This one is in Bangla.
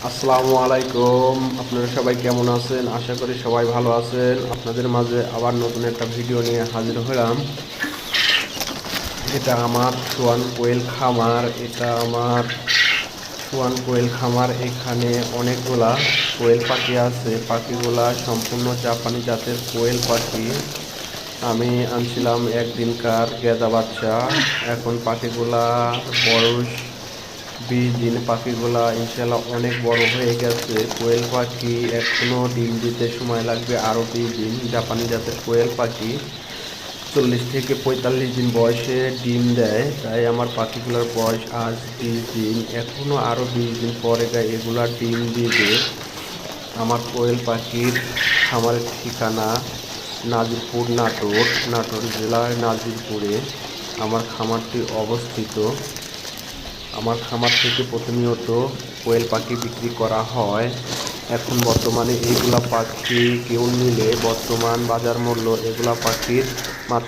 আসসালামু আলাইকুম। আপনারা সবাই কেমন আছেন? আশা করি সবাই ভালো আছেন। আপনাদের মাঝে আবার নতুন একটা ভিডিও নিয়ে হাজির হলাম। এটা আমার সোয়ান কোয়েল খামার। এখানে অনেকগুলা কোয়েল পাখি আছে। পাখিগুলা সম্পূর্ণ জাপানি জাতের কোয়েল পাখি। আমি আনছিলাম একদিনকার গেদা বাচ্চা। এখন পাখিগুলা বয়স 20 দিন। পাখিগুলা ইনশাল্লাহ অনেক বড় হয়ে গেছে। কোয়েল পাখি এখনো ডিম দিতে সময় লাগবে আরও 20 দিন। জাপানি জাতের কোয়েল পাখি 40 থেকে 45 দিন বয়সে ডিম দেয়। তাই আমার পাখিগুলোর বয়স আজ 20 দিন। এখনো আরও 20 দিন পরে এগুলা ডিম দিবে। আমার কোয়েল পাখির খামারের ঠিকানা নাজিরপুর, নাটোর জেলার নাজিরপুরে আমার খামারটি অবস্থিত। আমার খামার থেকে প্রতিনিয়ত কোয়েল পাখি বিক্রি করা হয়। এখন বর্তমানে এইগুলা পাখি কেউ নিলে বর্তমান বাজার মূল্য এগুলা পাখির মাত্র